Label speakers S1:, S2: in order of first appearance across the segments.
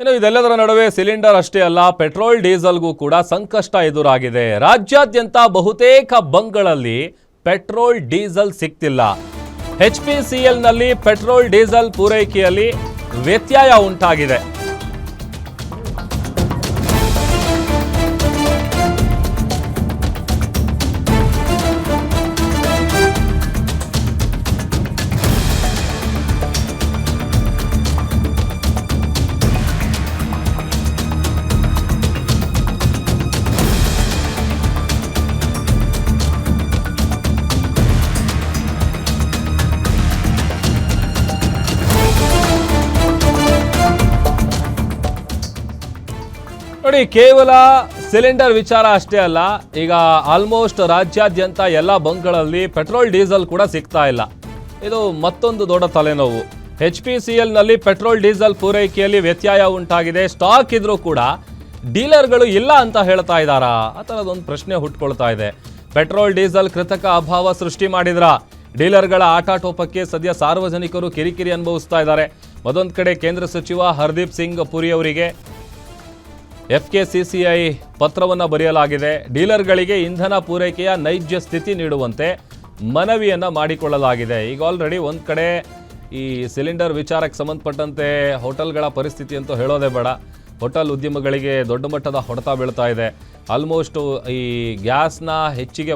S1: ಇನ್ನು ಇದೆಲ್ಲದರ ನಡುವೆ ಸಿಲಿಂಡರ್ ಅಷ್ಟೇ ಅಲ್ಲ, ಪೆಟ್ರೋಲ್ ಡೀಸೆಲ್ಗೂ ಕೂಡ ಸಂಕಷ್ಟ ಎದುರಾಗಿದೆ. ರಾಜ್ಯಾದ್ಯಂತ ಬಹುತೇಕ ಬಂಕ್ಗಳಲ್ಲಿ ಪೆಟ್ರೋಲ್ ಡೀಸೆಲ್ ಸಿಗ್ತಿಲ್ಲ. HPCLನಲ್ಲಿ ಪೆಟ್ರೋಲ್ ಡೀಸೆಲ್ ಪೂರೈಕೆಯಲ್ಲಿ ವ್ಯತ್ಯಯ ಉಂಟಾಗಿದೆ. ನೋಡಿ, ಕೇವಲ ಸಿಲಿಂಡರ್ ವಿಚಾರ ಅಷ್ಟೇ ಅಲ್ಲ, ಈಗ ಆಲ್ಮೋಸ್ಟ್ ರಾಜ್ಯಾದ್ಯಂತ ಎಲ್ಲ ಬಂಕ್ಗಳಲ್ಲಿ ಪೆಟ್ರೋಲ್ ಡೀಸೆಲ್ ಕೂಡ ಸಿಗ್ತಾ ಇಲ್ಲ. ಇದು ಮತ್ತೊಂದು ದೊಡ್ಡ ತಲೆನೋವು. HPCLನಲ್ಲಿ ಪೆಟ್ರೋಲ್ ಡೀಸೆಲ್ ಪೂರೈಕೆಯಲ್ಲಿ ವ್ಯತ್ಯಯ ಉಂಟಾಗಿದೆ. ಸ್ಟಾಕ್ ಇದ್ರೂ ಕೂಡ ಡೀಲರ್ಗಳು ಇಲ್ಲ ಅಂತ ಹೇಳ್ತಾ ಇದ್ದಾರಾ? ಆ ಥರದೊಂದು ಪ್ರಶ್ನೆ ಹುಟ್ಕೊಳ್ತಾ ಇದೆ. ಪೆಟ್ರೋಲ್ ಡೀಸೆಲ್ ಕೃತಕ ಅಭಾವ ಸೃಷ್ಟಿ ಮಾಡಿದ್ರ? ಡೀಲರ್ಗಳ ಆಟಾಟೋಪಕ್ಕೆ ಸದ್ಯ ಸಾರ್ವಜನಿಕರು ಕಿರಿಕಿರಿ ಅನುಭವಿಸ್ತಾ ಇದ್ದಾರೆ. ಮತ್ತೊಂದು ಕಡೆ ಕೇಂದ್ರ ಸಚಿವ ಹರ್ದೀಪ್ ಸಿಂಗ್ ಪುರಿ ಅವರಿಗೆ FKCCI ಪತ್ರವನ್ನು ಬರೆಯಲಾಗಿದೆ. ಡೀಲರ್ಗಳಿಗೆ ಇಂಧನ ಪೂರೈಕೆಯ ನೈಜ ಸ್ಥಿತಿ ನೀಡುವಂತೆ ಮನವಿಯನ್ನು ಮಾಡಿಕೊಳ್ಳಲಾಗಿದೆ. ಈಗ ಆಲ್ರೆಡಿ ಒಂದು ಕಡೆ ಈ ಸಿಲಿಂಡರ್ ವಿಚಾರಕ್ಕೆ ಸಂಬಂಧಪಟ್ಟಂತೆ ಹೋಟೆಲ್ಗಳ ಪರಿಸ್ಥಿತಿ ಅಂತೂ ಹೇಳೋದೇ ಬೇಡ. ಹೋಟೆಲ್ ಉದ್ಯಮಗಳಿಗೆ ದೊಡ್ಡ ಮಟ್ಟದ ಹೊಡೆತ ಬೀಳ್ತಾ ಇದೆ. ಆಲ್ಮೋಸ್ಟು ಈ ಗ್ಯಾಸ್ನ ಹೆಚ್ಚಿಗೆ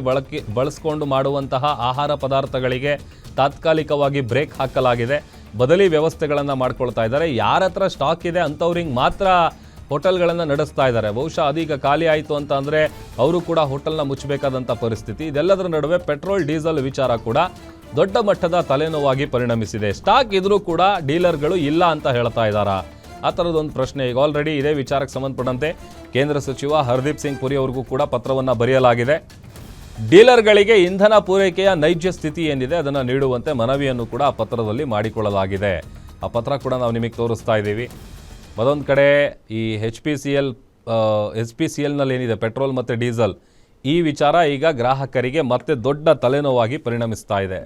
S1: ಬಳಸ್ಕೊಂಡು ಮಾಡುವಂತಹ ಆಹಾರ ಪದಾರ್ಥಗಳಿಗೆ ತಾತ್ಕಾಲಿಕವಾಗಿ ಬ್ರೇಕ್ ಹಾಕಲಾಗಿದೆ. ಬದಲಿ ವ್ಯವಸ್ಥೆಗಳನ್ನು ಮಾಡ್ಕೊಳ್ತಾ ಇದ್ದಾರೆ. ಯಾರ ಹತ್ರ ಸ್ಟಾಕ್ ಇದೆ ಅಂಥವ್ರಿಗೆ ಮಾತ್ರ ಹೋಟೆಲ್ಗಳನ್ನು ನಡೆಸ್ತಾ ಇದ್ದಾರೆ. ಬಹುಶಃ ಅದೀಗ ಖಾಲಿ ಆಯಿತು ಅಂತ ಅಂದರೆ ಅವರು ಕೂಡ ಹೋಟೆಲ್ನ ಮುಚ್ಚಬೇಕಾದಂಥ ಪರಿಸ್ಥಿತಿ. ಇದೆಲ್ಲದರ ನಡುವೆ ಪೆಟ್ರೋಲ್ ಡೀಸೆಲ್ ವಿಚಾರ ಕೂಡ ದೊಡ್ಡ ಮಟ್ಟದ ತಲೆನೋವಾಗಿ ಪರಿಣಮಿಸಿದೆ. ಸ್ಟಾಕ್ ಇದ್ರೂ ಕೂಡ ಡೀಲರ್ಗಳು ಇಲ್ಲ ಅಂತ ಹೇಳ್ತಾ ಇದ್ದಾರಾ? ಆ ಥರದೊಂದು ಪ್ರಶ್ನೆ. ಈಗ ಆಲ್ರೆಡಿ ಇದೇ ವಿಚಾರಕ್ಕೆ ಸಂಬಂಧಪಟ್ಟಂತೆ ಕೇಂದ್ರ ಸಚಿವ ಹರ್ದೀಪ್ ಸಿಂಗ್ ಪುರಿ ಅವ್ರಿಗೂ ಕೂಡ ಪತ್ರವನ್ನು ಬರೆಯಲಾಗಿದೆ. ಡೀಲರ್ಗಳಿಗೆ ಇಂಧನ ಪೂರೈಕೆಯ ನೈಜ ಸ್ಥಿತಿ ಏನಿದೆ ಅದನ್ನು ನೀಡುವಂತೆ ಮನವಿಯನ್ನು ಕೂಡ ಆ ಪತ್ರದಲ್ಲಿ ಮಾಡಿಕೊಳ್ಳಲಾಗಿದೆ. ಆ ಪತ್ರ ಕೂಡ ನಾವು ನಿಮಗೆ ತೋರಿಸ್ತಾ ಇದ್ದೀವಿ. ಮತ್ತೊಂದು ಕಡೆ ಈ HPCLನಲ್ಲಿ ಏನಿದೆ ಪೆಟ್ರೋಲ್ ಮತ್ತು ಡೀಸೆಲ್, ಈ ವಿಚಾರ ಈಗ ಗ್ರಾಹಕರಿಗೆ ಮತ್ತೆ ದೊಡ್ಡ ತಲೆನೋವಾಗಿ ಪರಿಣಮಿಸ್ತಾ ಇದೆ.